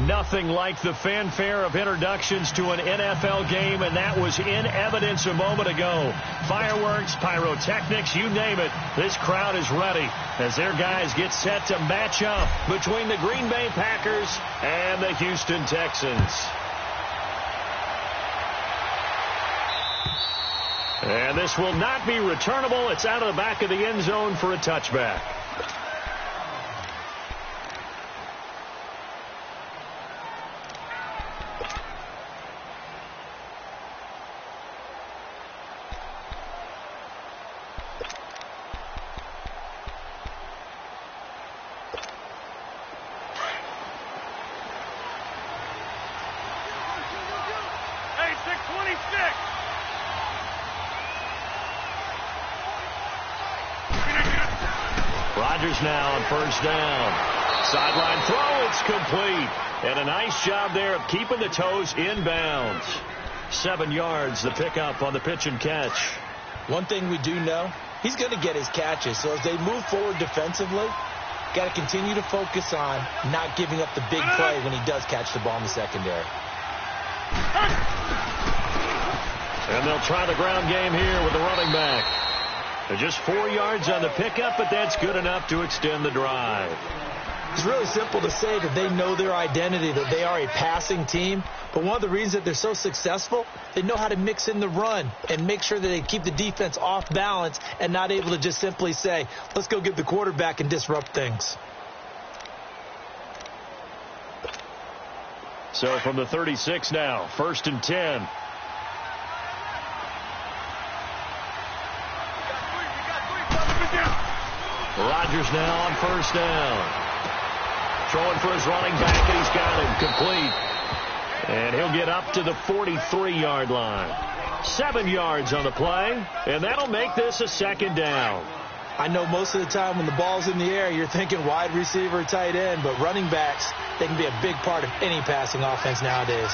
Nothing like the fanfare of introductions to an NFL game, and that was in evidence a moment ago. Fireworks, pyrotechnics, you name it. This crowd is ready as their guys get set to match up between the Green Bay Packers and the Houston Texans. And this will not be returnable. It's out of the back of the end zone for a touchback. Rodgers now on first down. Sideline throw, it's complete. And a nice job there of keeping the toes inbounds. 7 yards, the pickup on the pitch and catch. One thing we do know, he's going to get his catches. So as they move forward defensively, got to continue to focus on not giving up the big play when he does catch the ball in the secondary. And they'll try the ground game here with the running back. They're just 4 yards on the pickup, but that's good enough to extend the drive. It's really simple to say that they know their identity, that they are a passing team. But one of the reasons that they're so successful, they know how to mix in the run and make sure that they keep the defense off balance and not able to just simply say, let's go get the quarterback and disrupt things. So from the 36 now, 1st and 10. Rodgers now on first down. Throwing for his running back, and he's got him complete. And he'll get up to the 43-yard line. 7 yards on the play, and that'll make this a 2nd down. I know most of the time when the ball's in the air, you're thinking wide receiver, tight end, but running backs, they can be a big part of any passing offense nowadays.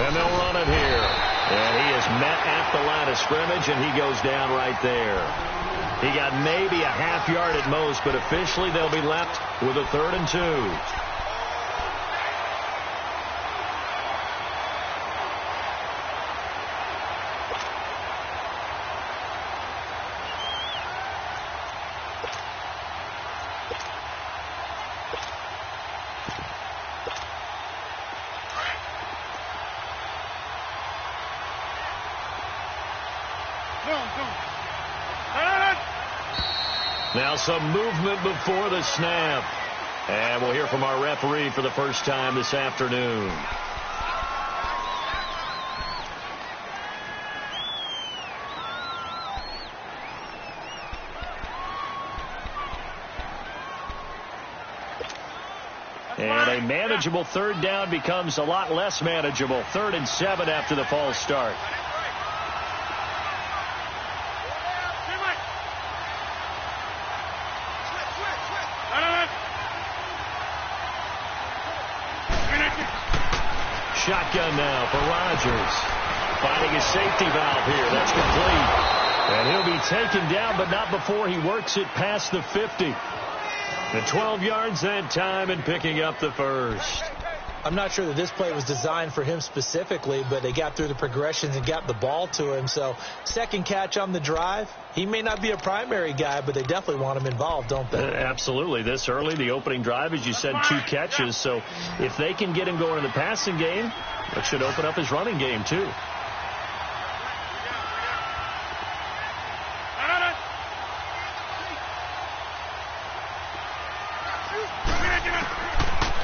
And they'll run it here. And he is met at the line of scrimmage, and he goes down right there. He got maybe a half yard at most, but officially they'll be left with a 3rd and 2. Now some movement before the snap. And we'll hear from our referee for the first time this afternoon. And a manageable 3rd down becomes a lot less manageable. 3rd and 7 after the false start. Shotgun now for Rodgers. Finding his safety valve here. That's complete. And he'll be taken down, but not before he works it past the 50. And 12 yards that time and picking up the 1st. I'm not sure that this play was designed for him specifically, but they got through the progressions and got the ball to him. So 2nd catch on the drive. He may not be a primary guy, but they definitely want him involved, don't they? Absolutely. This early, the opening drive, as you said, 2 catches. So if they can get him going in the passing game, that should open up his running game too.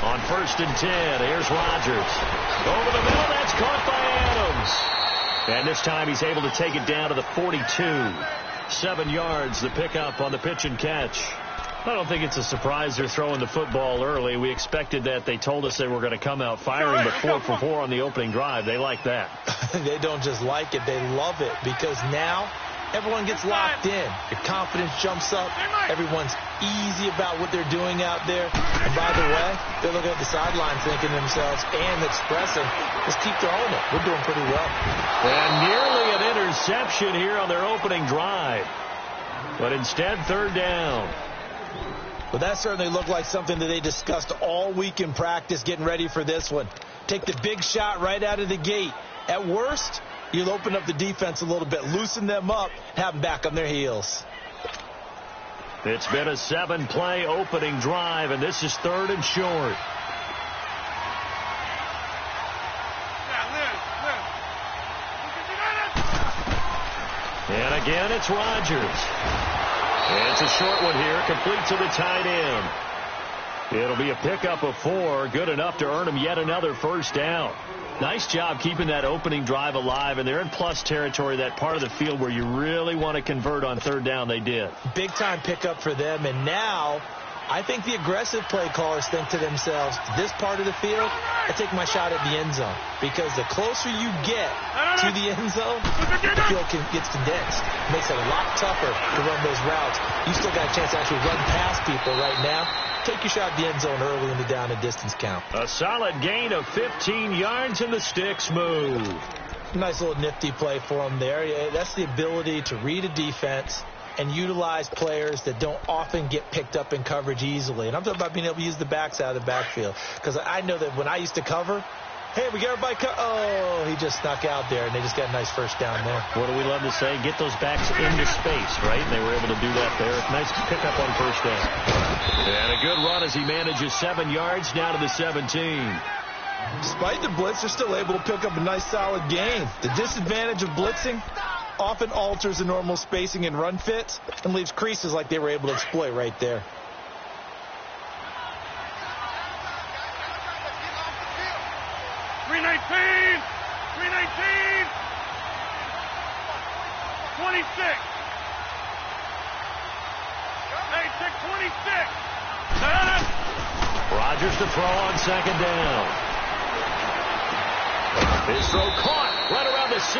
On 1st and 10, here's Rodgers. Over the middle, that's caught by Adams. And this time he's able to take it down to the 42. 7 yards, the pickup on the pitch and catch. I don't think it's a surprise they're throwing the football early. We expected that. They told us they were going to come out firing, but 4 for 4 on the opening drive. They like that. They don't just like it, they love it, because now everyone gets locked in. Your confidence jumps up. Everyone's easy about what they're doing out there. And by the way, they're looking at the sideline thinking to themselves and expressing, let's keep throwing it. We're doing pretty well. And nearly an interception here on their opening drive. But instead, 3rd down. Well, that certainly looked like something that they discussed all week in practice getting ready for this one. Take the big shot right out of the gate. At worst, you'll open up the defense a little bit, loosen them up, have them back on their heels. It's been a 7-play opening drive, and this is 3rd and short. And again, it's Rodgers. It's a short one here, complete to the tight end. It'll be a pickup of 4, good enough to earn him yet another first down. Nice job keeping that opening drive alive, and they're in plus territory, that part of the field where you really want to convert on 3rd down. They did. Big-time pickup for them, and now I think the aggressive play callers think to themselves, this part of the field, I take my shot at the end zone, because the closer you get to the end zone, the field gets condensed. It makes it a lot tougher to run those routes. You still got a chance to actually run past people right now. Take your shot at the end zone early in the down and distance count. A solid gain of 15 yards, and the sticks move. Nice little nifty play for him there. That's the ability to read a defense and utilize players that don't often get picked up in coverage easily. And I'm talking about being able to use the backs out of the backfield. Because I know that when I used to cover, hey, we got everybody oh, he just snuck out there, and they just got a nice first down there. What do we love to say? Get those backs into space, right? And they were able to do that there. Nice pickup on first down. And a good run as he manages 7 yards down to the 17. Despite the blitz, they're still able to pick up a nice solid gain. The disadvantage of blitzing often alters the normal spacing and run fits and leaves creases like they were able to exploit right there. $319! 26! Hey, 626! Rodgers to throw on 2nd down. His throw caught right around the 6.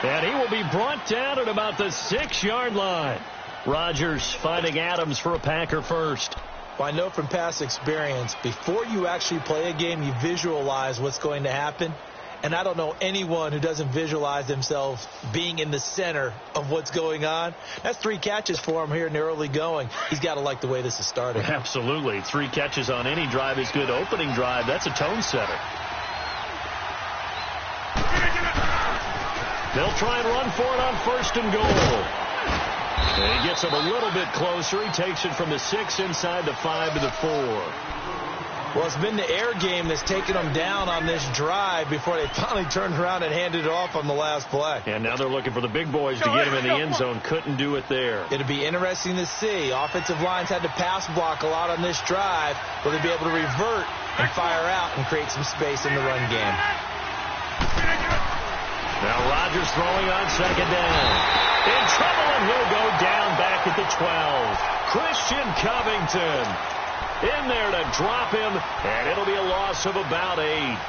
And he will be brought down at about the 6-yard line. Rodgers finding Adams for a Packer first. Well, I know from past experience, before you actually play a game, you visualize what's going to happen. And I don't know anyone who doesn't visualize themselves being in the center of what's going on. That's 3 catches for him here in the early going. He's got to like the way this is started. Absolutely. 3 catches on any drive is good. Opening drive, that's a tone setter. They'll try and run for it on 1st and goal. And he gets him a little bit closer. He takes it from the 6 inside the 5 to the 4. Well, it's been the air game that's taken them down on this drive before they finally turned around and handed it off on the last play. And now they're looking for the big boys to get him in the end zone. Couldn't do it there. It'll be interesting to see. Offensive lines had to pass block a lot on this drive. Will they be able to revert and fire out and create some space in the run game? Now Rodgers throwing on 2nd down. In trouble, and he'll go down back at the 12. Christian Covington in there to drop him, and it'll be a loss of about 8.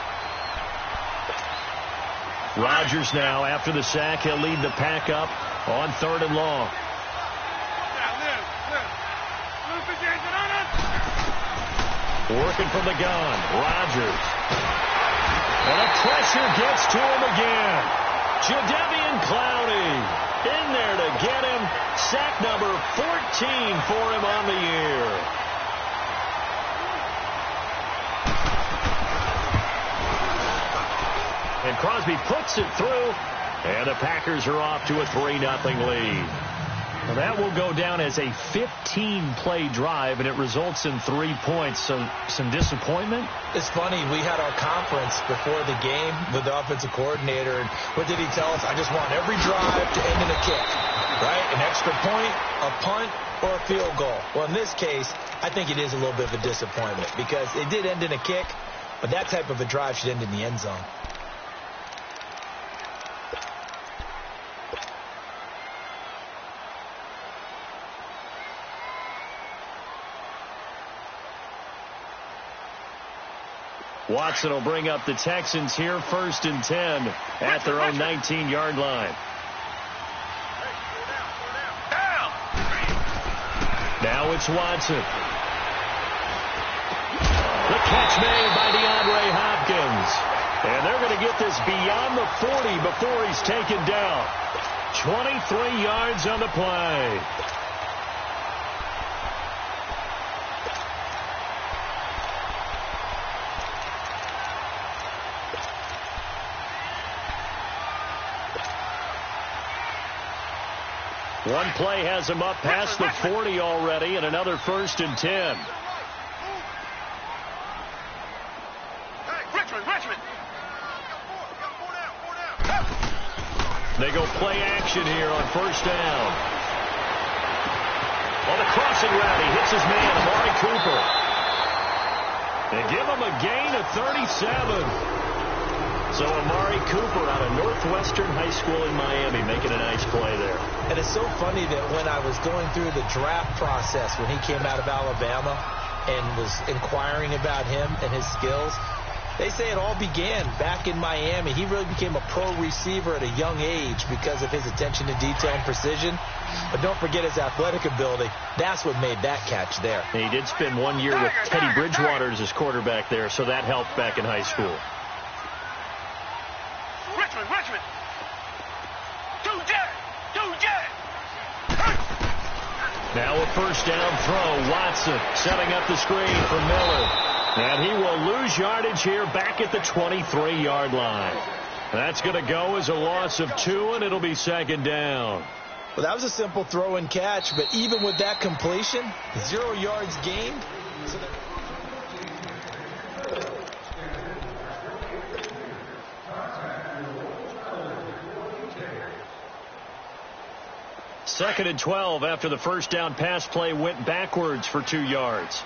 Rodgers now, after the sack, he'll lead the pack up on 3rd and long. Working from the gun, Rodgers. And the pressure gets to him again. Jadeveon Clowney in there to get him. Sack number 14 for him on the year. And Crosby puts it through, and the Packers are off to a 3-0 lead. Well, that will go down as a 15-play drive, and it results in 3 points. So some disappointment. It's funny. We had our conference before the game with the offensive coordinator, and what did he tell us? I just want every drive to end in a kick, right? An extra point, a punt, or a field goal. Well, in this case, I think it is a little bit of a disappointment because it did end in a kick, but that type of a drive should end in the end zone. Watson will bring up the Texans here, 1st and 10 at their own 19-yard line. Now it's Watson. The catch made by DeAndre Hopkins. And they're going to get this beyond the 40 before he's taken down. 23 yards on the play. One play has him up past the 40 already, and another 1st and 10. Richmond. They go play action here on 1st down. On the crossing route, he hits his man, Amari Cooper. They give him a gain of 37. So Amari Cooper out of Northwestern High School in Miami making a nice play there. And it's so funny that when I was going through the draft process when he came out of Alabama and was inquiring about him and his skills, they say it all began back in Miami. He really became a pro receiver at a young age because of his attention to detail and precision. But don't forget his athletic ability. That's what made that catch there. And he did spend 1 year with Teddy Bridgewater as his quarterback there, so that helped back in high school. Richmond. Two jet. Now a 1st down throw. Watson setting up the screen for Miller. And he will lose yardage here back at the 23-yard line. That's going to go as a loss of 2, and it'll be 2nd down. Well, that was a simple throw and catch, but even with that completion, 0 yards gained. Second and 12 after the 1st down pass play went backwards for 2 yards.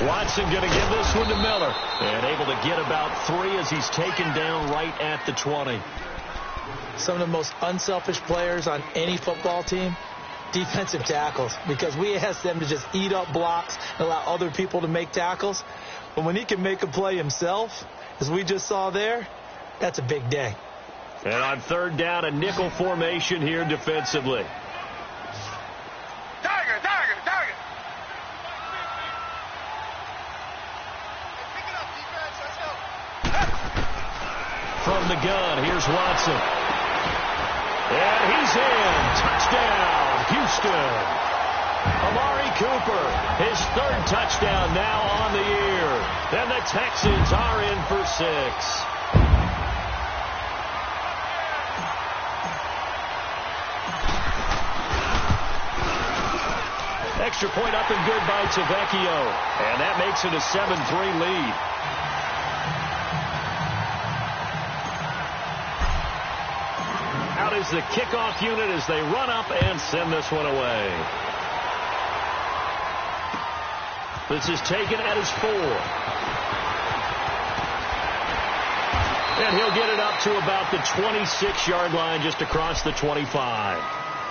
Watson going to give this one to Miller. And able to get about 3 as he's taken down right at the 20. Some of the most unselfish players on any football team, defensive tackles, because we ask them to just eat up blocks and allow other people to make tackles. But when he can make a play himself, as we just saw there, that's a big day. And on 3rd down, a nickel formation here defensively. Tiger. From the gun, here's Watson. And he's in. Touchdown, Houston. Amari Cooper, his 3rd touchdown now on the year. And the Texans are in for 6. Extra point up and good by Tavecchio. And that makes it a 7-3 lead. Out is the kickoff unit as they run up and send this one away. This is taken at his 4. And he'll get it up to about the 26-yard line just across the 25.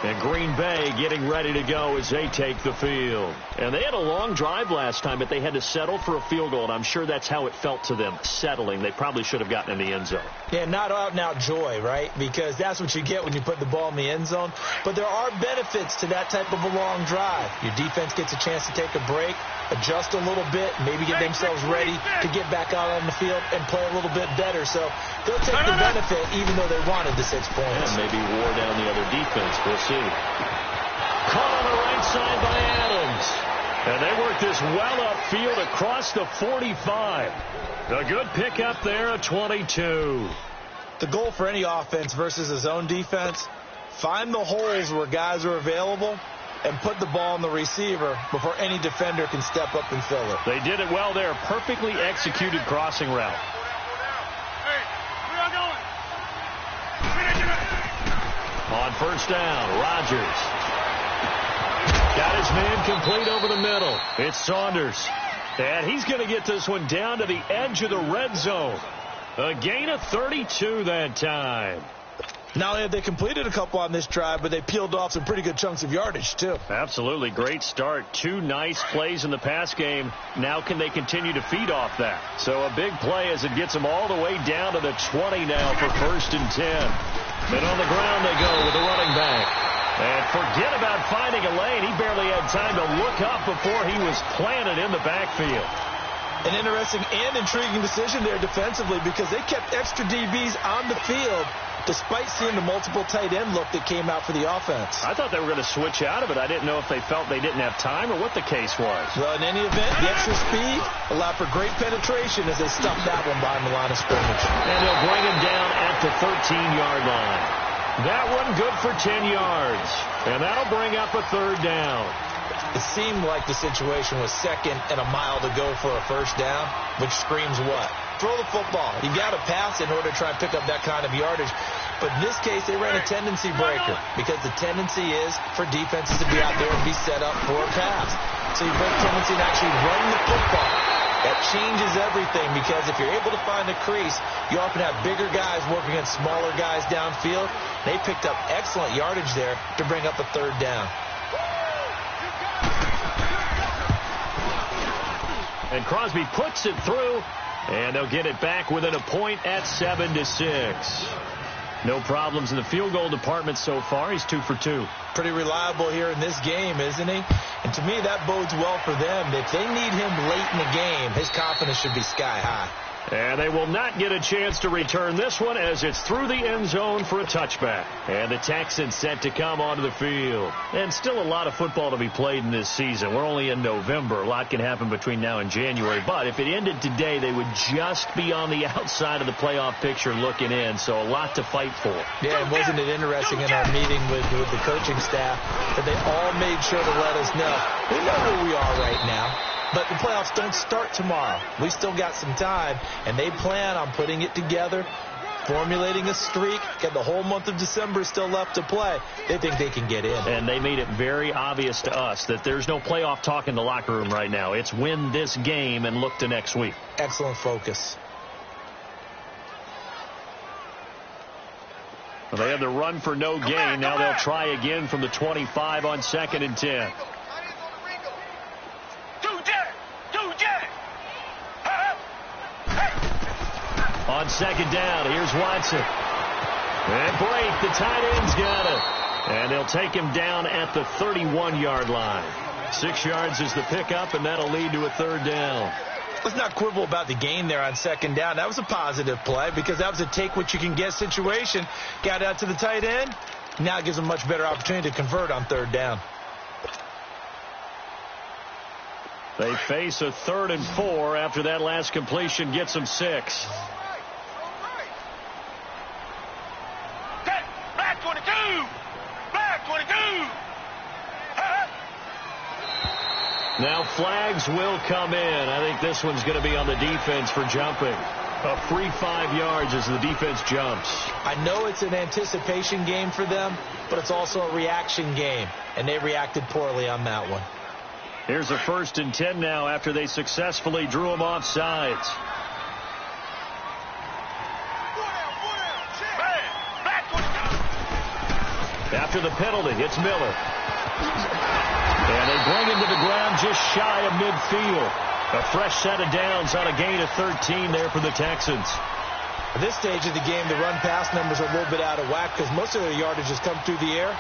And Green Bay getting ready to go as they take the field. And they had a long drive last time, but they had to settle for a field goal, and I'm sure that's how it felt to them, settling. They probably should have gotten in the end zone. Yeah, not out-and-out joy, right? Because that's what you get when you put the ball in the end zone. But there are benefits to that type of a long drive. Your defense gets a chance to take a break, adjust a little bit, maybe get themselves ready to get back out on the field and play a little bit better. So they'll take the benefit even though they wanted the 6 points. And maybe wore down the other defense. We'll see. Caught on the right side by Adams. And they work this well upfield across the 45. A good pickup there at 22. The goal for any offense versus his own defense, find the holes where guys are available and put the ball on the receiver before any defender can step up and fill it. They did it well there. Perfectly executed crossing route. Hey, where y'all going? On 1st down, Rodgers. Got his man complete over the middle. It's Saunders. And he's going to get this one down to the edge of the red zone. A gain of 32 that time. Not only have they completed a couple on this drive, but they peeled off some pretty good chunks of yardage, too. Absolutely. Great start. 2 nice plays in the pass game. Now can they continue to feed off that? So a big play as it gets them all the way down to the 20 now for 1st and 10. And on the ground they go with the running back. And forget about finding a lane. He barely had time to look up before he was planted in the backfield. An interesting and intriguing decision there defensively because they kept extra DBs on the field despite seeing the multiple tight end look that came out for the offense. I thought they were going to switch out of it. I didn't know if they felt they didn't have time or what the case was. Well, in any event, the extra speed allowed for great penetration as they stuffed that one behind the line of scrimmage. And they'll bring him down at the 13-yard line. That one good for 10 yards. And that'll bring up a third down. It seemed like the situation was second and a mile to go for a first down, which screams what? Throw the football. You got to pass in order to try and pick up that kind of yardage. But in this case, they ran a tendency breaker because the tendency is for defenses to be out there and be set up for a pass. So you break tendency and actually run the football. That changes everything because if you're able to find a crease, you often have bigger guys working against smaller guys downfield. They picked up excellent yardage there to bring up a third down. And Crosby puts it through, and they'll get it back within a point at 7-6. No problems in the field goal department so far. He's 2 for 2. Pretty reliable here in this game, isn't he? And to me, that bodes well for them. If they need him late in the game, his confidence should be sky high. And they will not get a chance to return this one as it's through the end zone for a touchback. And the Texans set to come onto the field. And still a lot of football to be played in this season. We're only in November. A lot can happen between now and January. But if it ended today, they would just be on the outside of the playoff picture looking in. So a lot to fight for. Yeah, and wasn't it interesting in our meeting with the coaching staff that they all made sure to let us know, we know where we are right now. But the playoffs don't start tomorrow. We still got some time, and they plan on putting it together, formulating a streak. Got the whole month of December still left to play. They think they can get in. And they made it very obvious to us that there's no playoff talk in the locker room right now. It's win this game and look to next week. Excellent focus. Well, they had the run for no gain. Now they'll try again from the 25 on 2nd and 10. On 2nd down, here's Watson. And break, the tight end's got it. And they'll take him down at the 31-yard line. 6 yards is the pickup, and that'll lead to a third down. Let's not quibble about the gain there on 2nd down. That was a positive play because that was a take-what-you-can-get situation. Got out to the tight end. Now it gives them a much better opportunity to convert on 3rd down. They face a 3rd and 4 after that last completion gets them 6. Now flags will come in. I think this one's going to be on the defense for jumping. A free 5 yards as the defense jumps. I know it's an anticipation game for them, but it's also a reaction game, and they reacted poorly on that one. Here's a 1st and 10 now after they successfully drew him off sides. After the penalty, it's Miller. And they bring him to the ground just shy of midfield. A fresh set of downs on a gain of 13 there for the Texans. At this stage of the game, the run-pass numbers are a little bit out of whack because most of their yardage has come through the air.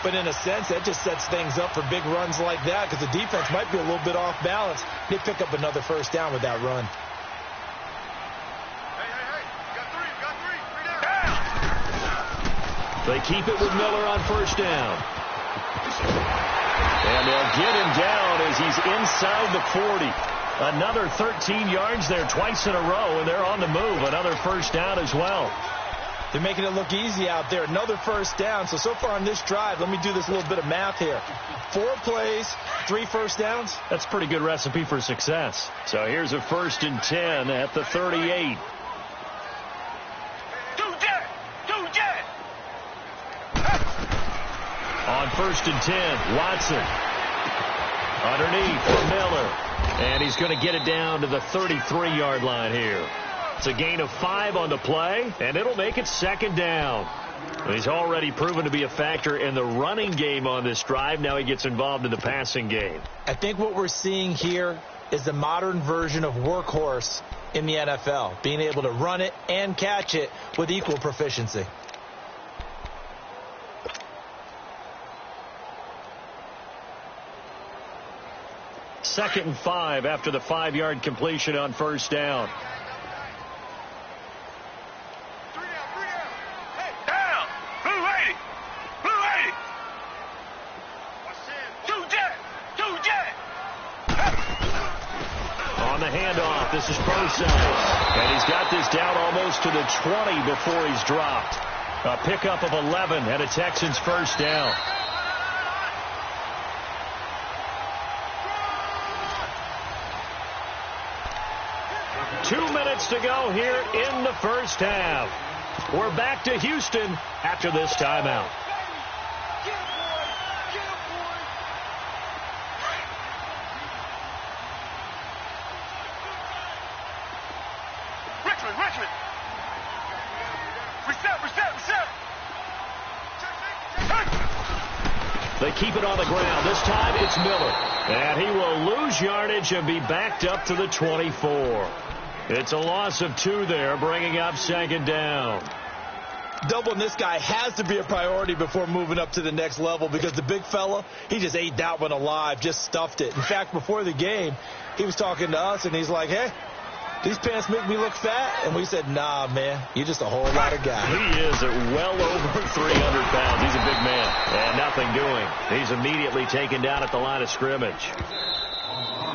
But in a sense, that just sets things up for big runs like that because the defense might be a little bit off balance. They pick up another first down with that run. They keep it with Miller on 1st down. And they'll get him down as he's inside the 40. Another 13 yards there twice in a row, and they're on the move. Another first down as well. They're making it look easy out there. Another first down. So far on this drive, let me do this little bit of math here. 4 plays, 3 first downs. That's a pretty good recipe for success. So here's a 1st and 10 at the 38. On 1st and 10, Watson. Underneath for Miller. And he's going to get it down to the 33-yard line here. It's a gain of 5 on the play, and it'll make it 2nd down. He's already proven to be a factor in the running game on this drive. Now he gets involved in the passing game. I think what we're seeing here is the modern version of workhorse in the NFL, being able to run it and catch it with equal proficiency. Second and 5 after the 5-yard completion on 1st down. handoff. This is Prosise. And he's got this down almost to the 20 before he's dropped. A pickup of 11 and a Texans first down. Two minutes to go here in the first half. We're back to Houston after this timeout. Richmond. Reset. They keep it on the ground. This time it's Miller. And he will lose yardage and be backed up to the 24. It's a loss of 2 there, bringing up second down. Doubling this guy has to be a priority before moving up to the next level because the big fella, he just ate that one alive, just stuffed it. In fact, before the game, he was talking to us, and he's like, hey, these pants make me look fat. And we said, nah, man, you're just a whole lot of guy. He is at well over 300 pounds. He's a big man. And nothing doing. He's immediately taken down at the line of scrimmage.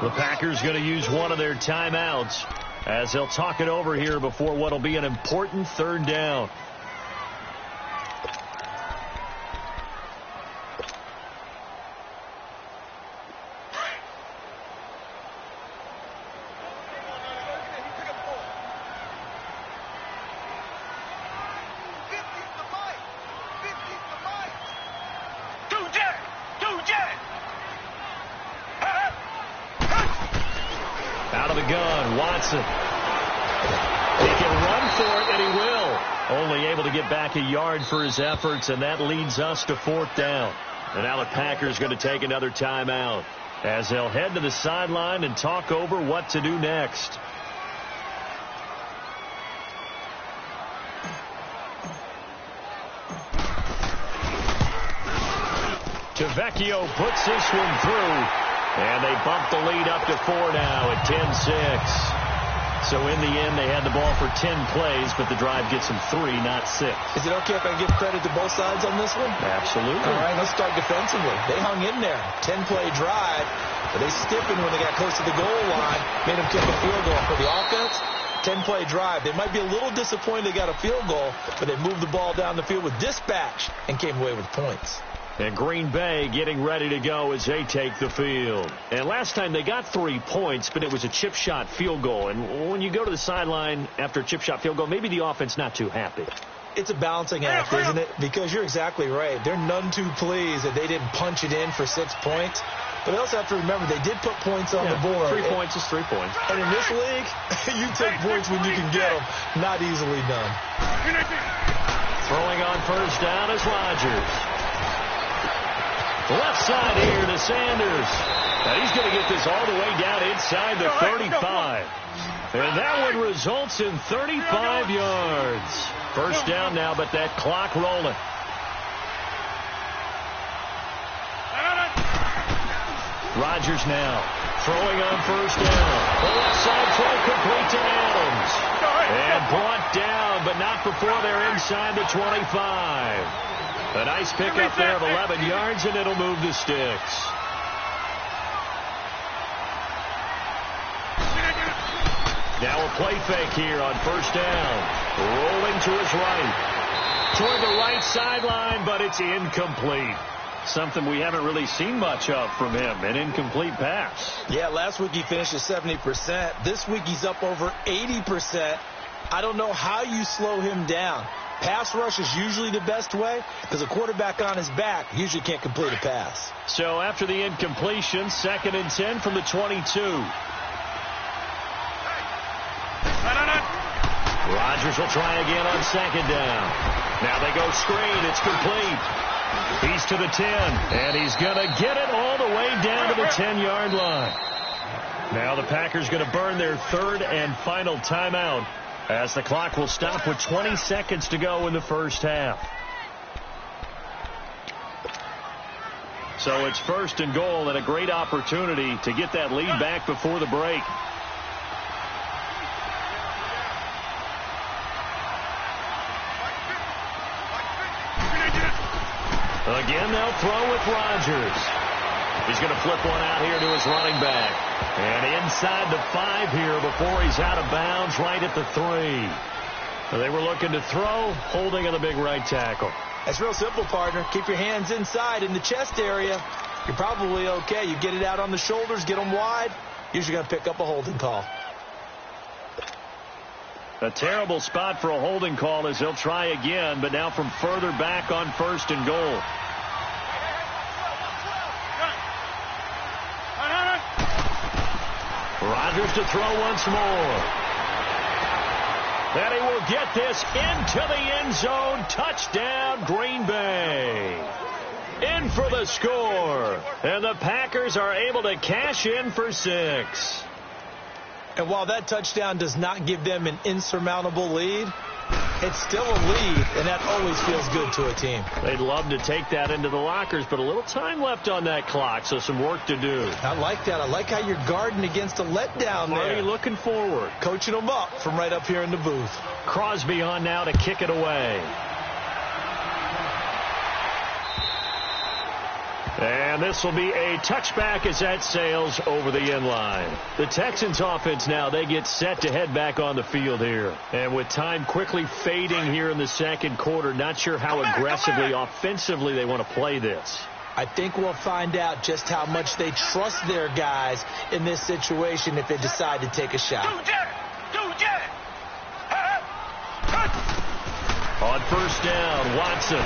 The Packers going to use one of their timeouts as they'll talk it over here before what will be an important third down. Out of the gun, Watson. He can run for it, and he will. Only able to get back a yard for his efforts, and that leads us to fourth down. And now the Packers going to take another timeout as they'll head to the sideline and talk over what to do next. Tavecchio puts this one through, and they bump the lead up to 4 now at 10-6. So in the end, they had the ball for 10 plays, but the drive gets them 3, not 6. Is it okay if I give credit to both sides on this one? Absolutely. All right, let's start defensively. They hung in there. 10-play drive, but they stiffened when they got close to the goal line, made them kick a field goal. For the offense, 10-play drive. They might be a little disappointed they got a field goal, but they moved the ball down the field with dispatch and came away with points. And Green Bay getting ready to go as they take the field. And last time they got 3 points, but it was a chip shot field goal. And when you go to the sideline after a chip shot field goal, maybe the offense not too happy. It's a balancing act, isn't it? Because you're exactly right. They're none too pleased that they didn't punch it in for 6 points. But they also have to remember they did put points on the board. 3 points is 3 points. And in this league, you take points when you can get them. Not easily done. Throwing on first down is Rodgers. Left side here to Sanders. And he's going to get this all the way down inside the 35. And that one results in 35 yards. First down now, but that clock rolling. Rodgers now throwing on first down. The left side throw complete to Adams. And brought down, but not before they're inside the 25. A nice pickup there of 11 yards, and it'll move the sticks. Now a play fake here on first down. Rolling to his right. Toward the right sideline, but it's incomplete. Something we haven't really seen much of from him, an incomplete pass. Yeah, last week he finished at 70%. This week he's up over 80%. I don't know how you slow him down. Pass rush is usually the best way because a quarterback on his back usually can't complete a pass. So after the incompletion, 2nd and 10 from the 22. Rodgers will try again on 2nd down. Now they go screen. It's complete. He's to the 10, and he's going to get it all the way down to the 10-yard line. Now the Packers going to burn their 3rd and final timeout, as the clock will stop with 20 seconds to go in the first half. So it's 1st and goal and a great opportunity to get that lead back before the break. Again, they'll throw with Rodgers. He's going to flip one out here to his running back. And inside the 5 here before he's out of bounds right at the 3. They were looking to throw, holding on the big right tackle. That's real simple, partner. Keep your hands inside in the chest area. You're probably okay. You get it out on the shoulders, get them wide. Usually going to pick up a holding call. A terrible spot for a holding call as they'll try again, but now from further back on 1st and goal. Rodgers to throw once more. And he will get this into the end zone. Touchdown, Green Bay. In for the score. And the Packers are able to cash in for 6. And while that touchdown does not give them an insurmountable lead, it's still a lead, and that always feels good to a team. They'd love to take that into the lockers, but a little time left on that clock, so some work to do. I like that. I like how you're guarding against a letdown there. Already looking forward. Coaching them up from right up here in the booth. Crosby on now to kick it away. And this will be a touchback as that sails over the end line. The Texans offense now, they get set to head back on the field here. And with time quickly fading here in the second quarter, not sure how aggressively, offensively they want to play this. I think we'll find out just how much they trust their guys in this situation if they decide to take a shot. On 1st down, Watson.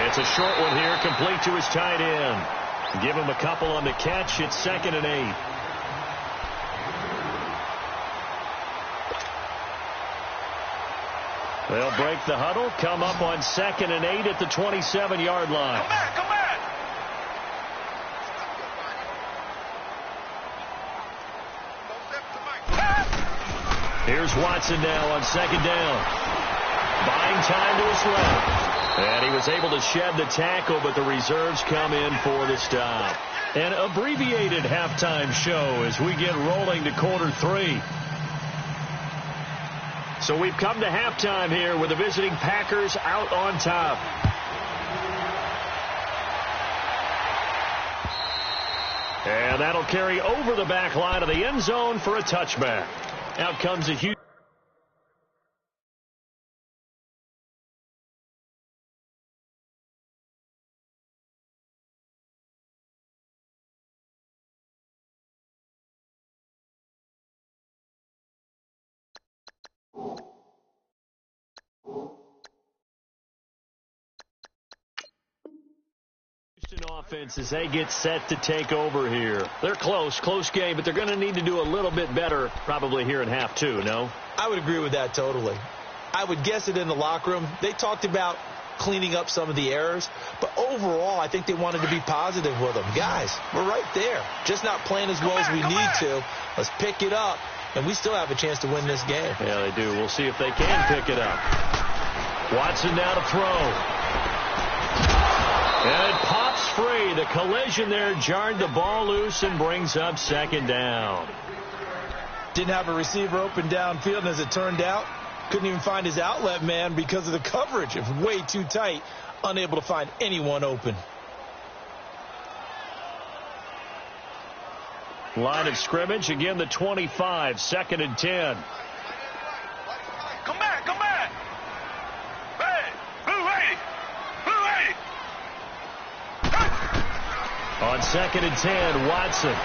It's a short one here, complete to his tight end. Give him a couple on the catch. It's 2nd and 8. They'll break the huddle, come up on 2nd and 8 at the 27-yard line. Come back. Here's Watson now on 2nd down. Buying time to his left. And he was able to shed the tackle, but the reserves come in for the stop. An abbreviated halftime show as we get rolling to quarter 3. So we've come to halftime here with the visiting Packers out on top. And that'll carry over the back line of the end zone for a touchback. Out comes a huge... offense as they get set to take over here. They're close game, but they're going to need to do a little bit better probably here in half 2, no? I would agree with that totally. I would guess it in the locker room. They talked about cleaning up some of the errors, but overall I think they wanted to be positive with them. Guys, we're right there. Just not playing as well as we need to. Let's pick it up, and we still have a chance to win this game. Yeah, they do. We'll see if they can pick it up. Watson now to throw. And it pops free. The collision there jarred the ball loose and brings up 2nd down. Didn't have a receiver open downfield, and as it turned out, couldn't even find his outlet man because of the coverage. It was way too tight, unable to find anyone open. Line of scrimmage, again the 25, 2nd and 10. Come back. Hey, move ready. On 2nd and 10, Watson.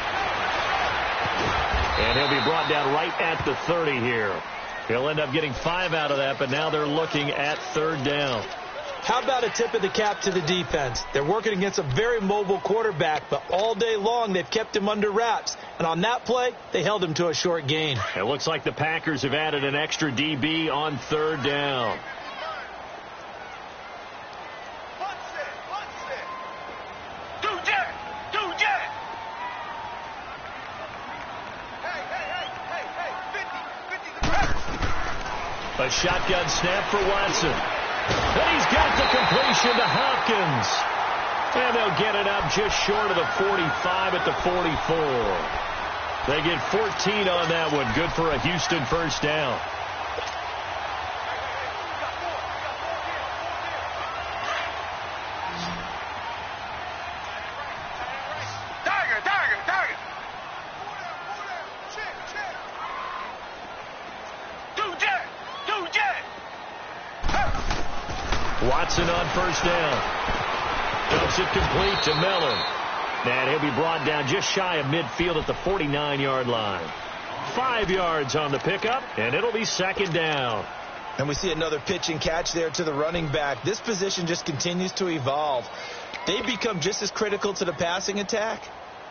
And he'll be brought down right at the 30 here. He'll end up getting 5 out of that, but now they're looking at 3rd down. How about a tip of the cap to the defense? They're working against a very mobile quarterback, but all day long they've kept him under wraps. And on that play, they held him to a short gain. It looks like the Packers have added an extra DB on 3rd down. A shotgun snap for Watson. And he's got the completion to Hopkins. And they'll get it up just short of the 45 at the 44. They get 14 on that one. Good for a Houston 1st down. Watson on first down. Dumps it complete to Miller. And he'll be brought down just shy of midfield at the 49-yard line. 5 yards on the pickup, and it'll be second down. And we see another pitch and catch there to the running back. This position just continues to evolve. They become just as critical to the passing attack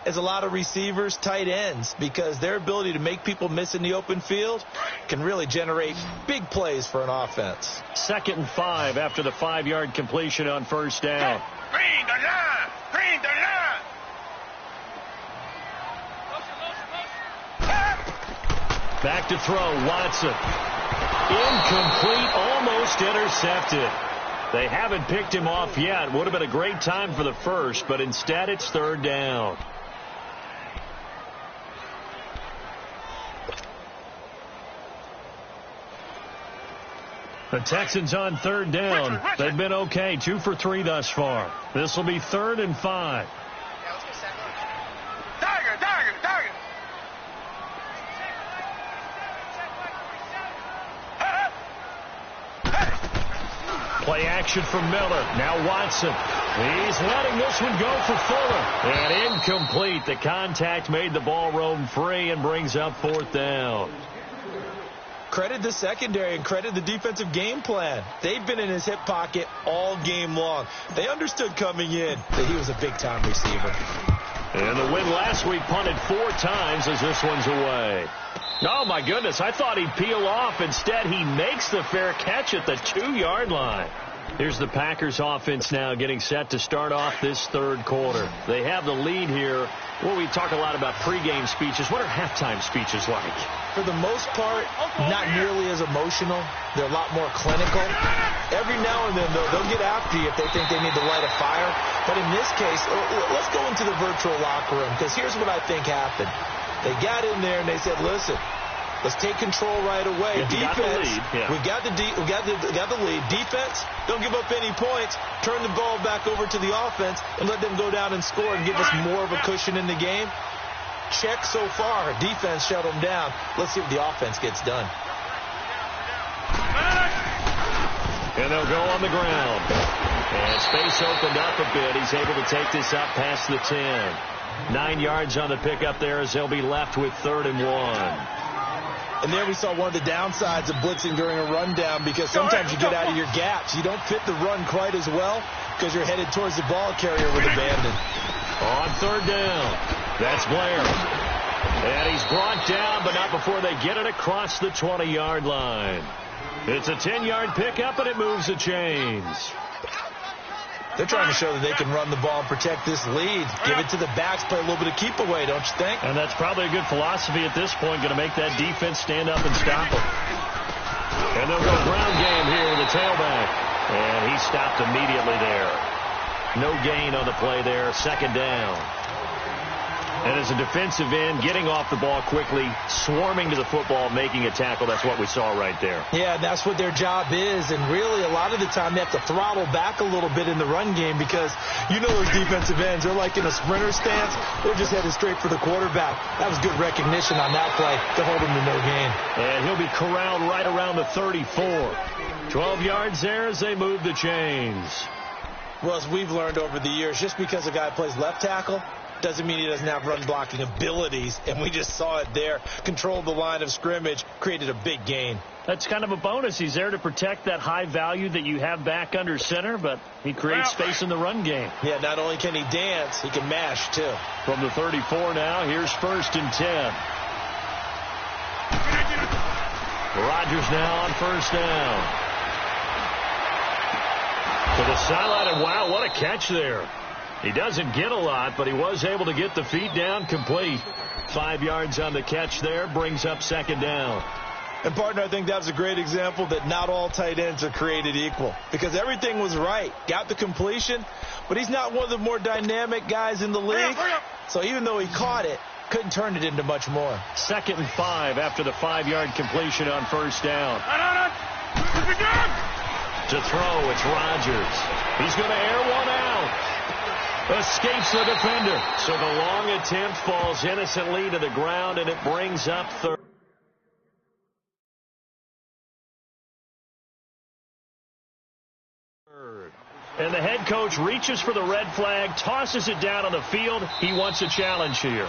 as a lot of receivers, tight ends, because their ability to make people miss in the open field can really generate big plays for an offense. 2nd and 5 after the 5-yard completion on first down. Green the line! Green the line! Back to throw, Watson. Incomplete, almost intercepted. They haven't picked him off yet. Would have been a great time for the first, but instead it's third down. The Texans on third down. They've been okay, 2 for 3 thus far. This will be 3rd and 5. Tiger! Play action from Miller. Now Watson. He's letting this one go for Fuller. And incomplete. The contact made the ball roam free and brings up 4th down. Credit the secondary and credit the defensive game plan. They've been in his hip pocket all game long. They understood coming in that he was a big-time receiver. And the win last week punted 4 times as this one's away. Oh, my goodness. I thought he'd peel off. Instead, he makes the fair catch at the 2-yard line. Here's the Packers offense now getting set to start off this third quarter. They have the lead here. Well, we talk a lot about pregame speeches. What are halftime speeches like? For the most part, not nearly as emotional. They're a lot more clinical. Every now and then, though, they'll get after you if they think they need to light a fire. But in this case, let's go into the virtual locker room, because here's what I think happened. They got in there and they said, listen, let's take control right away. Defense, we got the lead. Defense, don't give up any points. Turn the ball back over to the offense and let them go down and score and give us more of a cushion in the game. Check so far. Defense shut them down. Let's see what the offense gets done. And they'll go on the ground. And space opened up a bit. He's able to take this up past the 10. 9 yards on the pickup there as they'll be left with 3rd and 1. And there we saw one of the downsides of blitzing during a rundown, because sometimes you get out of your gaps. You don't fit the run quite as well because you're headed towards the ball carrier with abandon. On 3rd down, that's Blair. And he's brought down, but not before they get it across the 20-yard line. It's a 10-yard pickup, and it moves the chains. They're trying to show that they can run the ball and protect this lead. Give it to the backs, play a little bit of keep away, don't you think? And that's probably a good philosophy at this point, going to make that defense stand up and stop them. And they'll go ground game here with the tailback. And he stopped immediately there. No gain on the play there, 2nd down. And as a defensive end, getting off the ball quickly, swarming to the football, making a tackle, that's what we saw right there. Yeah, that's what their job is. And really, a lot of the time, they have to throttle back a little bit in the run game, because you know those defensive ends, they're like in a sprinter stance. They're just headed straight for the quarterback. That was good recognition on that play to hold him to no gain. And he'll be corralled right around the 34. 12 yards there as they move the chains. Well, as we've learned over the years, just because a guy plays left tackle doesn't mean he doesn't have run blocking abilities, and we just saw it there. Controlled the line of scrimmage, created a big gain. That's kind of a bonus. He's there to protect that high value that you have back under center, but he creates space in the run game. Yeah, not only can he dance, he can mash too. From the 34 now, here's 1st and 10. Rodgers now on 1st down. To the sideline, and wow, what a catch there. He doesn't get a lot, but he was able to get the feet down complete. 5 yards on the catch there, brings up 2nd down. And, partner, I think that was a great example that not all tight ends are created equal, because everything was right. Got the completion, but he's not one of the more dynamic guys in the league. So even though he caught it, couldn't turn it into much more. 2nd and 5 after the 5-yard completion on 1st down. To throw, it's Rodgers. He's going to air one out. Escapes the defender. So the long attempt falls innocently to the ground, and it brings up 3rd. coach reaches for the red flag, tosses it down on the field. He wants a challenge here.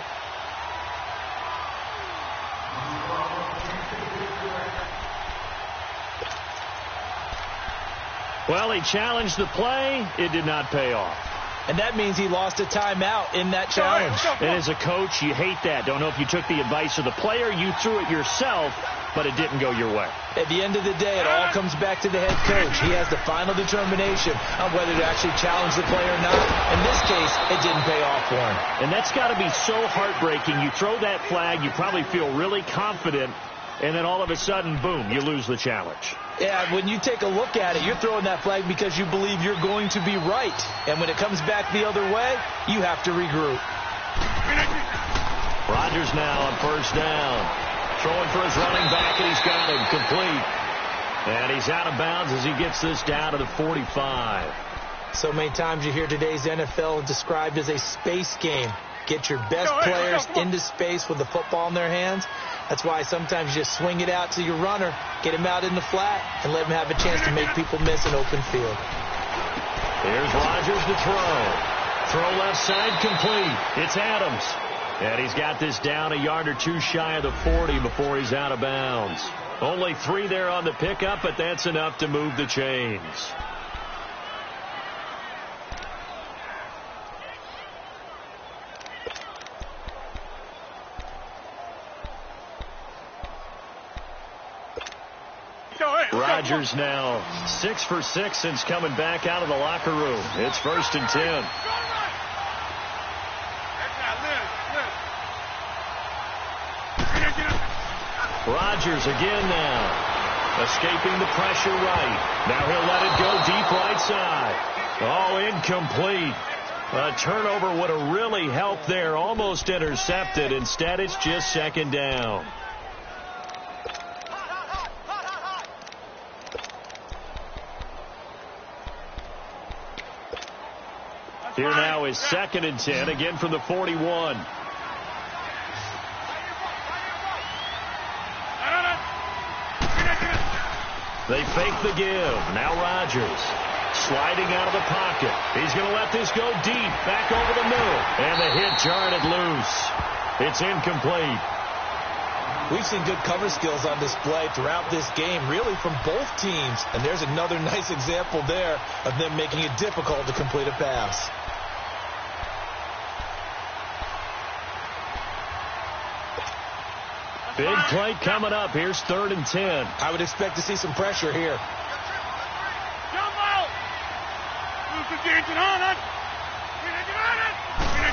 Well, he challenged the play. It did not pay off. And that means he lost a timeout in that challenge. And as a coach, you hate that. Don't know if you took the advice of the player. You threw it yourself, but it didn't go your way. At the end of the day, it all comes back to the head coach. He has the final determination on whether to actually challenge the play or not. In this case, it didn't pay off for him. And that's got to be so heartbreaking. You throw that flag, you probably feel really confident, and then all of a sudden, boom, you lose the challenge. Yeah, when you take a look at it, you're throwing that flag because you believe you're going to be right. And when it comes back the other way, you have to regroup. Rodgers now on first down. Throwing for his running back, and he's got him complete. And he's out of bounds as he gets this down to the 45. So many times you hear today's NFL described as a space game. Get your best players into space with the football in their hands. That's why sometimes you just swing it out to your runner, get him out in the flat, and let him have a chance to make people miss an open field. Here's Rodgers to throw. Throw left side complete. It's Adams. And he's got this down a yard or two shy of the 40 before he's out of bounds. Only 3 there on the pickup, but that's enough to move the chains. Rodgers now 6 for 6 since coming back out of the locker room. It's 1st and 10. Rodgers again now. Escaping the pressure right. Now he'll let it go deep right side. Oh, incomplete. A turnover would have really helped there. Almost intercepted. Instead, it's just 2nd down. Here now is 2nd and 10, again from the 41. They fake the give. Now Rodgers sliding out of the pocket. He's going to let this go deep, back over the middle. And the hit jarred it loose. It's incomplete. We've seen good cover skills on display throughout this game, really from both teams. And there's another nice example there of them making it difficult to complete a pass. Big play coming up. Here's 3rd and 10. I would expect to see some pressure here.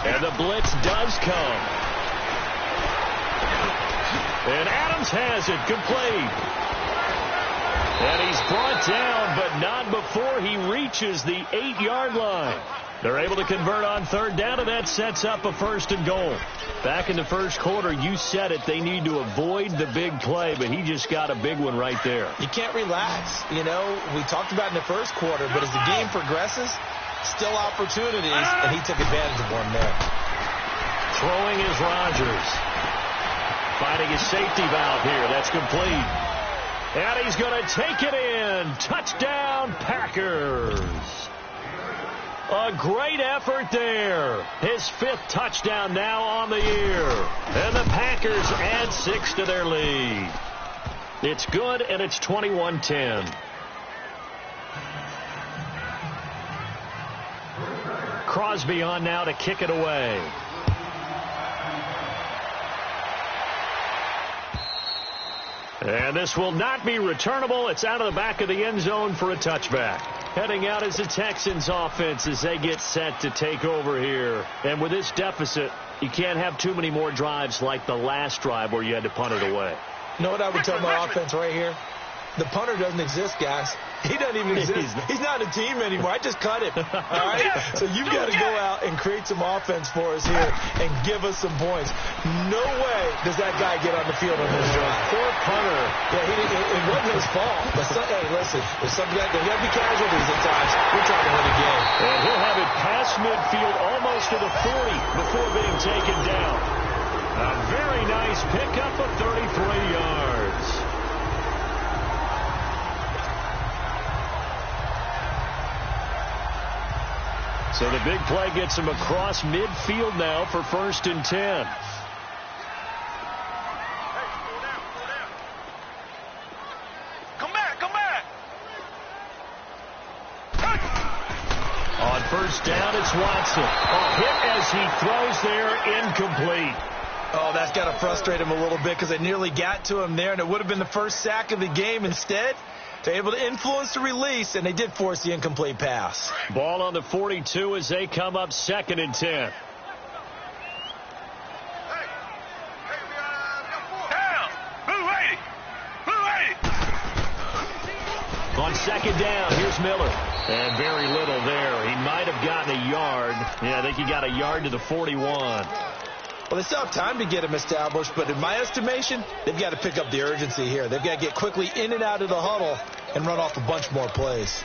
And the blitz does come. And Adams has it complete. And he's brought down, but not before he reaches the 8-yard line. They're able to convert on 3rd down, and that sets up a 1st and goal. Back in the first quarter, you said it, they need to avoid the big play, but he just got a big one right there. You can't relax. You know, we talked about in the first quarter, but as the game progresses, still opportunities, and he took advantage of one there. Throwing is Rodgers. Finding his safety valve here. That's complete. And he's going to take it in. Touchdown, Packers. A great effort there. His 5th touchdown now on the year. And the Packers add 6 to their lead. It's good, and it's 21-10. Crosby on now to kick it away. And this will not be returnable. It's out of the back of the end zone for a touchback. Heading out is the Texans offense as they get set to take over here. And with this deficit, you can't have too many more drives like the last drive where you had to punt it away. You know what I would tell my offense right here? The punter doesn't exist, guys. He doesn't even exist. He's not a team anymore. I just cut him. All right? So you've got to go out and create some offense for us here and give us some points. No way does that guy get on the field on this drive. Poor punter. Yeah, it wasn't his fault. But hey, listen, there's got to be casualties at times. We're trying to win a game. And he'll have it past midfield almost to the 40 before being taken down. A very nice pickup of 33 yards. So the big play gets him across midfield now for 1st and 10. Come back, come back. On 1st down, it's Watson. A hit as he throws there, incomplete. Oh, that's got to frustrate him a little bit because they nearly got to him there, and it would have been the first sack of the game. Instead, they're able to influence the release, and they did force the incomplete pass. Ball on the 42 as they come up 2nd and 10. Down. Blue 80. Blue 80. On 2nd down, here's Miller. And very little there. He might have gotten a yard. Yeah, I think he got a yard to the 41. Well, they still have time to get him established, but in my estimation, they've got to pick up the urgency here. They've got to get quickly in and out of the huddle and run off a bunch more plays.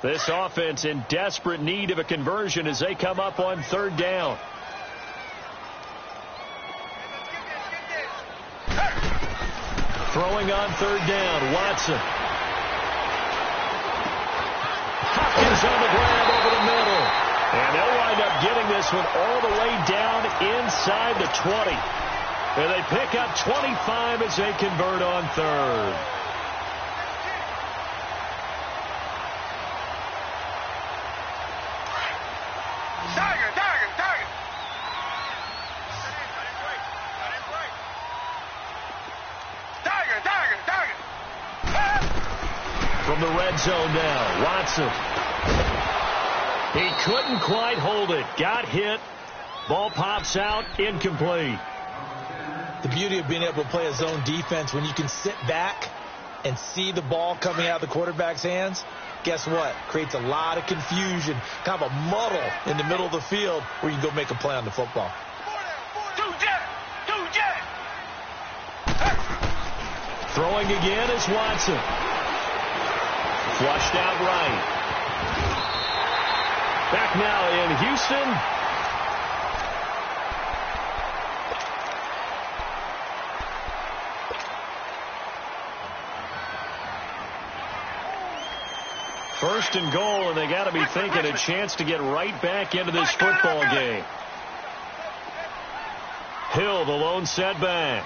This offense in desperate need of a conversion as they come up on 3rd down. Throwing on 3rd down, Watson. Hopkins on the grab over the middle. And they'll wind up getting this one all the way down inside the 20. And they pick up 25 as they convert on 3rd. From the red zone now, Watson. He couldn't quite hold it. Got hit. Ball pops out, incomplete. The beauty of being able to play a zone defense when you can sit back and see the ball coming out of the quarterback's hands, guess what? Creates a lot of confusion, kind of a muddle in the middle of the field where you can go make a play on the football. Throwing again is Watson. Flushed out right. Back now in Houston. First and goal, and they got to be thinking a chance to get right back into this football game. Hill, the lone setback.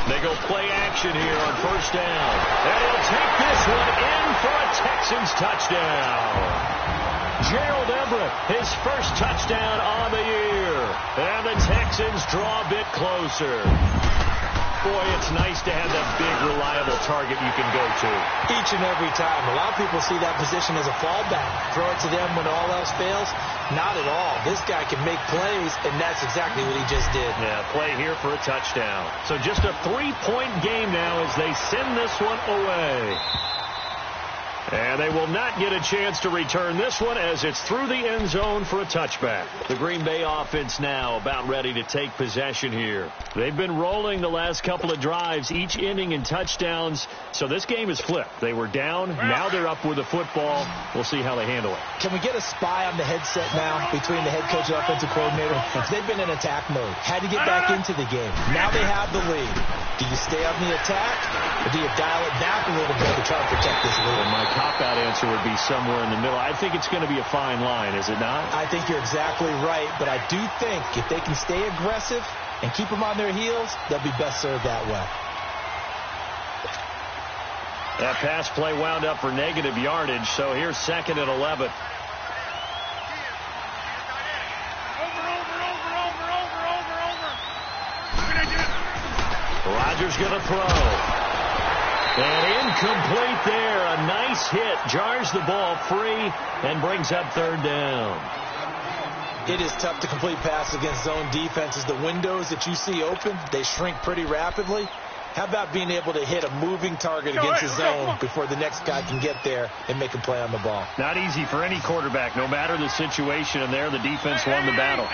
They go play action here on 1st down. And he'll take this one in for a Texans touchdown. Gerald Everett, his first touchdown on the year. And the Texans draw a bit closer. Boy, it's nice to have that big, reliable target you can go to. Each and every time. A lot of people see that position as a fallback. Throw it to them when all else fails. Not at all. This guy can make plays, and that's exactly what he just did. Yeah, play here for a touchdown. So just a 3-point game now as they send this one away. And they will not get a chance to return this one as it's through the end zone for a touchback. The Green Bay offense now about ready to take possession here. They've been rolling the last couple of drives, each ending in touchdowns. So this game is flipped. They were down. Now they're up with the football. We'll see how they handle it. Can we get a spy on the headset now between the head coach and offensive coordinator? They've been in attack mode. Had to get back into the game. Now they have the lead. Do you stay on the attack, or do you dial it back a little bit to try to protect this lead? My cop-out answer would be somewhere in the middle. I think it's going to be a fine line, is it not? I think you're exactly right, but I do think if they can stay aggressive and keep them on their heels, they'll be best served that way. That pass play wound up for negative yardage, so here's 2nd and 11. Rodgers going to throw. And incomplete there. A nice hit. Jars the ball free and brings up 3rd down. It is tough to complete passes against zone defenses. The windows that you see open, they shrink pretty rapidly. How about being able to hit a moving target against the zone before the next guy can get there and make a play on the ball? Not easy for any quarterback, no matter the situation, and there the defense won the battle.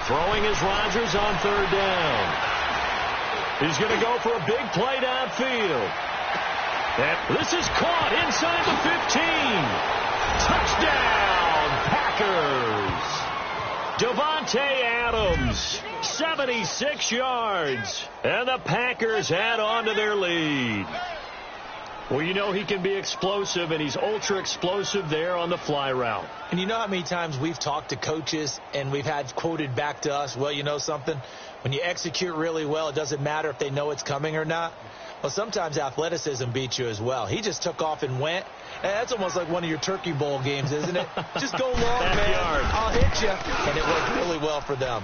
Throwing is Rodgers on 3rd down. He's going to go for a big play downfield. And this is caught inside the 15. Touchdown, Packers. Davante Adams, 76 yards. And the Packers add on to their lead. Well, you know he can be explosive, and he's ultra explosive there on the fly route. And you know how many times we've talked to coaches and we've had quoted back to us, well, you know something? When you execute really well, it doesn't matter if they know it's coming or not. Well, sometimes athleticism beats you as well. He just took off and went. And that's almost like one of your Turkey Bowl games, isn't it? Just go long, man. I'll hit you. And it worked really well for them.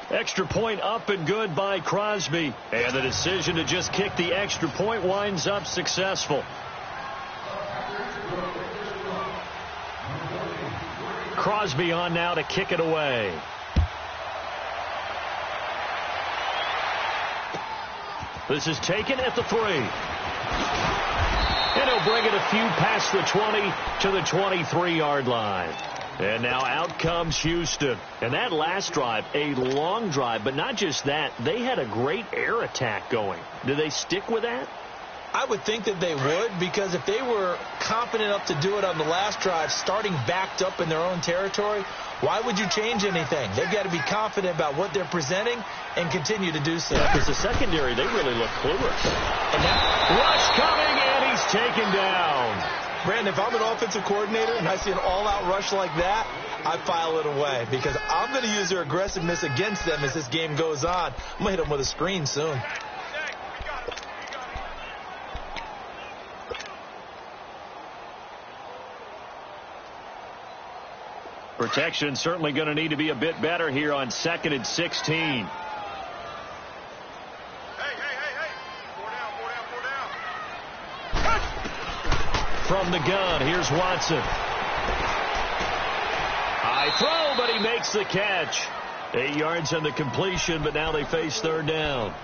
Extra point up and good by Crosby. And the decision to just kick the extra point winds up successful. Crosby on now to kick it away. This is taken at the 3. And he'll bring it a few past the 20 to the 23-yard line. And now out comes Houston. And that last drive, a long drive, but not just that. They had a great air attack going. Do they stick with that? I would think that they would, because if they were confident enough to do it on the last drive, starting backed up in their own territory, why would you change anything? They've got to be confident about what they're presenting and continue to do so. Yeah, because the secondary, they really look clueless. And now, rush coming, and he's taken down. Brandon, if I'm an offensive coordinator and I see an all-out rush like that, I file it away, because I'm going to use their aggressiveness against them as this game goes on. I'm going to hit them with a screen soon. Protection certainly going to need to be a bit better here on 2nd and 16. Hey. 4 down. From the gun, here's Watson. High throw, but he makes the catch. 8 yards on the completion, but now they face 3rd down.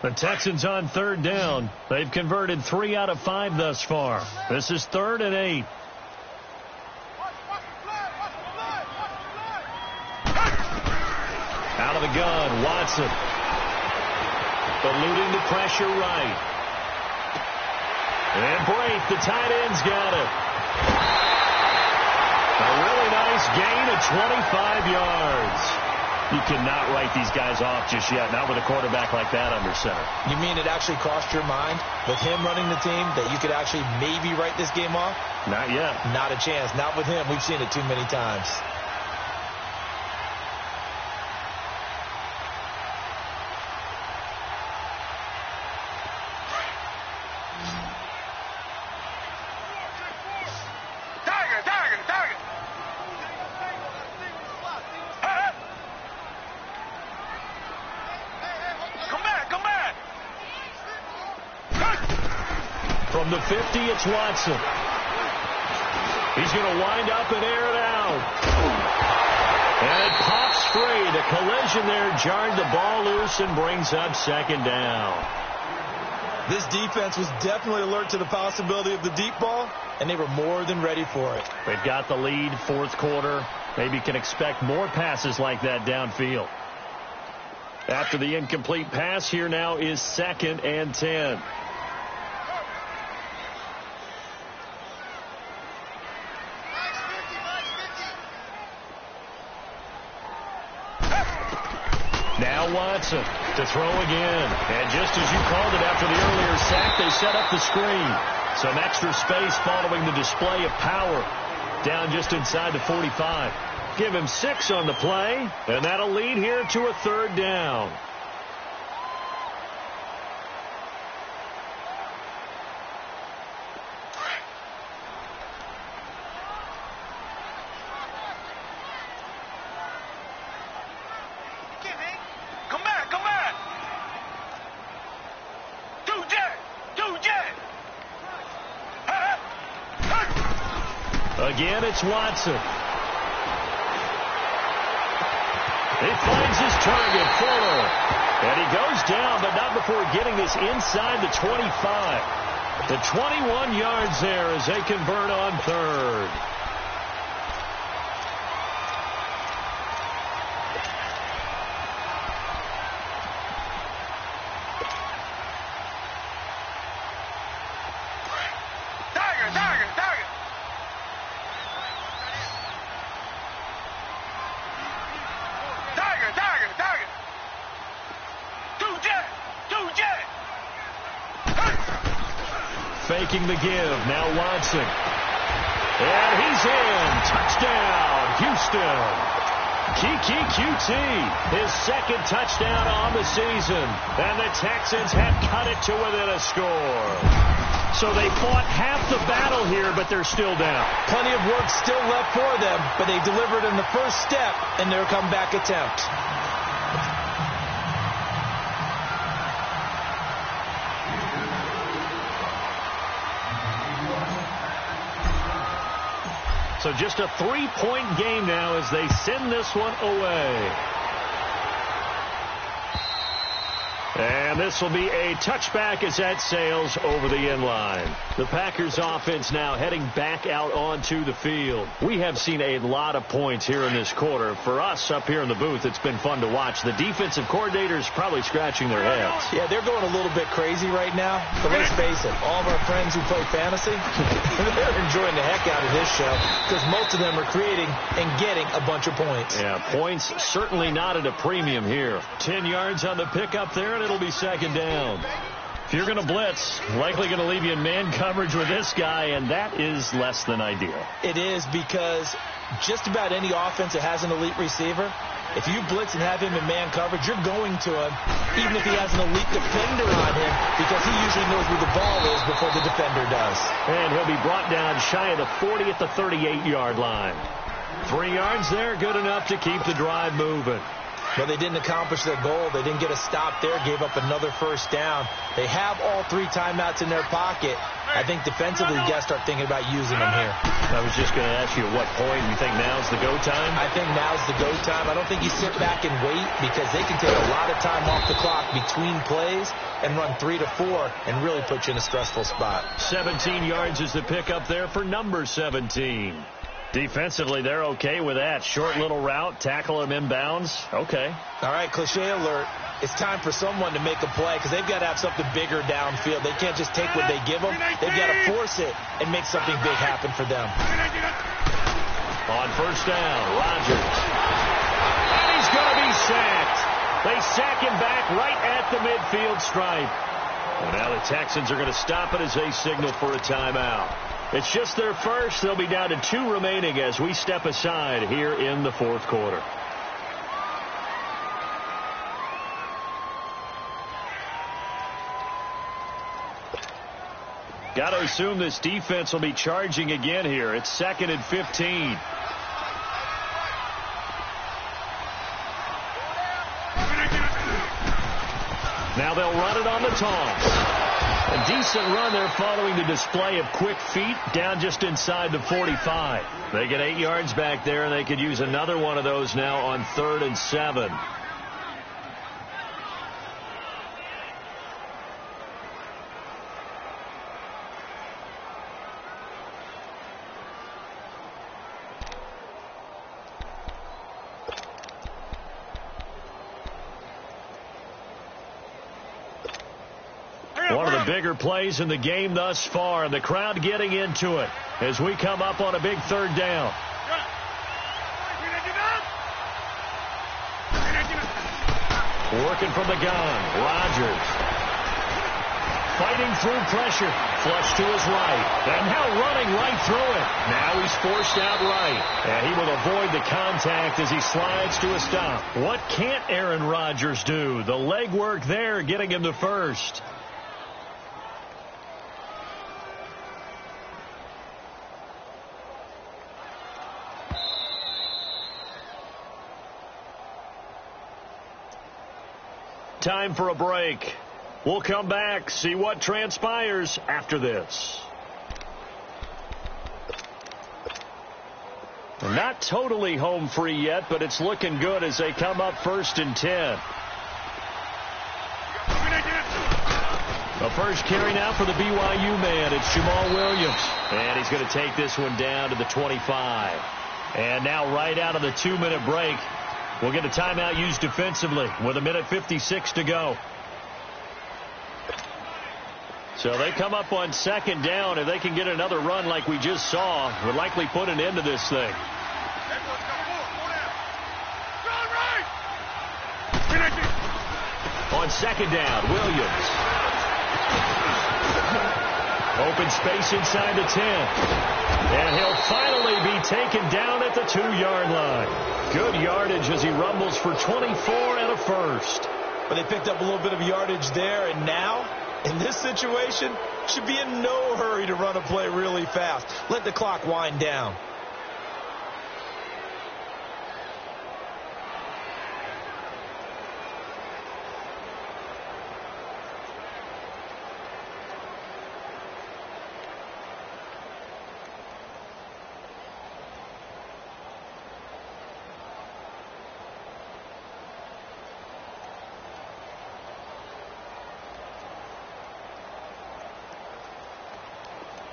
The Texans on 3rd down. They've converted 3 out of 5 thus far. This is 3rd and 8. Out of the gun, Watson. Eluding the pressure right. And Braith, the tight end's got it. A really nice gain of 25 yards. You cannot write these guys off just yet, not with a quarterback like that under center. You mean it actually crossed your mind with him running the team that you could actually maybe write this game off? Not yet. Not a chance. Not with him. We've seen it too many times. From the 50, it's Watson. He's going to wind up and air it out. And it pops free. The collision there jarred the ball loose and brings up 2nd down. This defense was definitely alert to the possibility of the deep ball, and they were more than ready for it. They've got the lead, 4th quarter. Maybe can expect more passes like that downfield. After the incomplete pass, here now is 2nd and 10. Now Watson to throw again. And just as you called it after the earlier sack, they set up the screen. Some extra space following the display of power. Down just inside the 45. Give him 6 on the play, and that'll lead here to a 3rd down. Again, it's Watson. He finds his target, Fuller. And he goes down, but not before getting this inside the 25. The 21 yards there as they convert on 3rd. faking the give. Now Watson. And he's in. Touchdown, Houston. Kiki QT, his second touchdown on the season. And the Texans have cut it to within a score. So they fought half the battle here, but they're still down. Plenty of work still left for them, but they delivered in the first step in their comeback attempt. So just a 3-point game now as they send this one away. And this will be a touchback as that sails over the end line. The Packers offense now heading back out onto the field. We have seen a lot of points here in this quarter. For us up here in the booth, it's been fun to watch. The defensive coordinators probably scratching their heads. Yeah, they're going a little bit crazy right now. But let's face it, all of our friends who play fantasy, they're enjoying the heck out of this show because most of them are creating and getting a bunch of points. Yeah, points certainly not at a premium here. 10 yards on the pickup there, and it'll be second down. If you're going to blitz, likely going to leave you in man coverage with this guy, and that is less than ideal. It is because just about any offense that has an elite receiver, if you blitz and have him in man coverage, you're going to him, even if he has an elite defender on him, because he usually knows where the ball is before the defender does. And he'll be brought down shy of the 40 at the 38-yard line. 3 yards there, good enough to keep the drive moving. But they didn't accomplish their goal. They didn't get a stop there, gave up another first down. They have all 3 timeouts in their pocket. I think defensively, you got to start thinking about using them here. I was just going to ask you at what point you think now's the go time? I think now's the go time. I don't think you sit back and wait because they can take a lot of time off the clock between plays and run 3 to 4 and really put you in a stressful spot. 17 yards is the pickup there for number 17. Defensively, they're okay with that. Short little route, tackle him inbounds. Okay. All right, cliche alert. It's time for someone to make a play because they've got to have something bigger downfield. They can't just take what they give them. They've got to force it and make something big happen for them. On first down, Rodgers. And he's going to be sacked. They sack him back right at the midfield stripe. And now the Texans are going to stop it as they signal for a timeout. It's just their first. They'll be down to 2 remaining as we step aside here in the fourth quarter. Got to assume this defense will be charging again here. It's 2nd and 15. Now they'll run it on the toss. A decent run there following the display of quick feet down just inside the 45. They get 8 yards back there, and they could use another one of those now on 3rd and 7. One of the bigger plays in the game thus far, and the crowd getting into it as we come up on a big 3rd down. Working from the gun, Rodgers. Fighting through pressure, flush to his right, and now running right through it. Now he's forced out right, and he will avoid the contact as he slides to a stop. What can't Aaron Rodgers do? The leg work there getting him to first. Time for a break. We'll come back, see what transpires after this. Not totally home free yet, but it's looking good as they come up 1st and 10. A first carry now for the BYU man. It's Jamal Williams. And he's going to take this one down to the 25. And now right out of the 2-minute break, we'll get a timeout used defensively with 1:56 to go. So they come up on 2nd down, and they can get another run like we just saw. Would likely put an end to this thing. On 2nd down, Williams. Open space inside the 10. And he'll finally be taken down at the 2-yard line. Good yardage as he rumbles for 24 and a first. But they picked up a little bit of yardage there, and now, in this situation, should be in no hurry to run a play really fast. Let the clock wind down.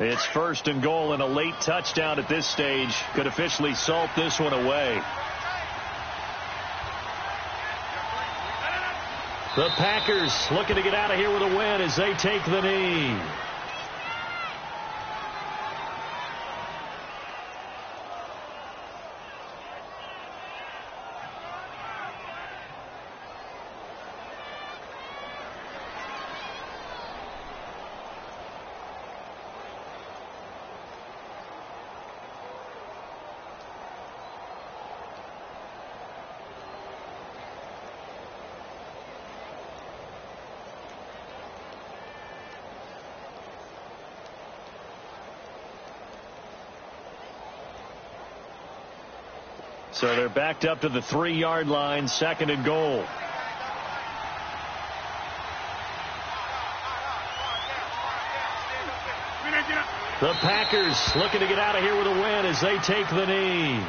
It's first and goal, and a late touchdown at this stage could officially salt this one away. The Packers looking to get out of here with a win as they take the knee. So they're backed up to the 3-yard line, second and goal. The Packers looking to get out of here with a win as they take the knee.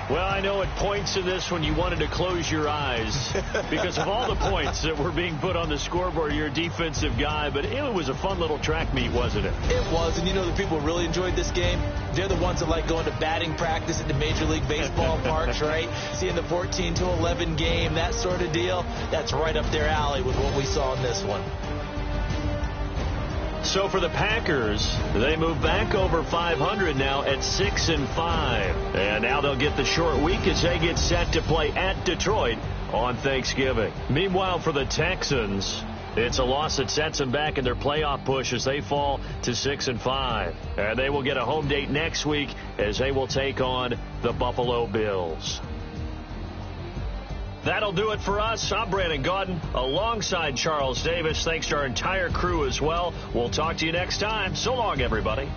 Well, I know at points in this when you wanted to close your eyes because of all the points that were being put on the scoreboard. You're a defensive guy, but it was a fun little track meet, wasn't it? It was, and you know the people who really enjoyed this game? They're the ones that like going to batting practice at the Major League Baseball parks, right? Seeing the 14-11 game, that sort of deal. That's right up their alley with what we saw in this one. So for the Packers, they move back over 500 now at 6-5. And now they'll get the short week as they get set to play at Detroit on Thanksgiving. Meanwhile, for the Texans, it's a loss that sets them back in their playoff push as they fall to 6-5. And they will get a home date next week as they will take on the Buffalo Bills. That'll do it for us. I'm Brandon Gaudin alongside Charles Davis. Thanks to our entire crew as well. We'll talk to you next time. So long, everybody.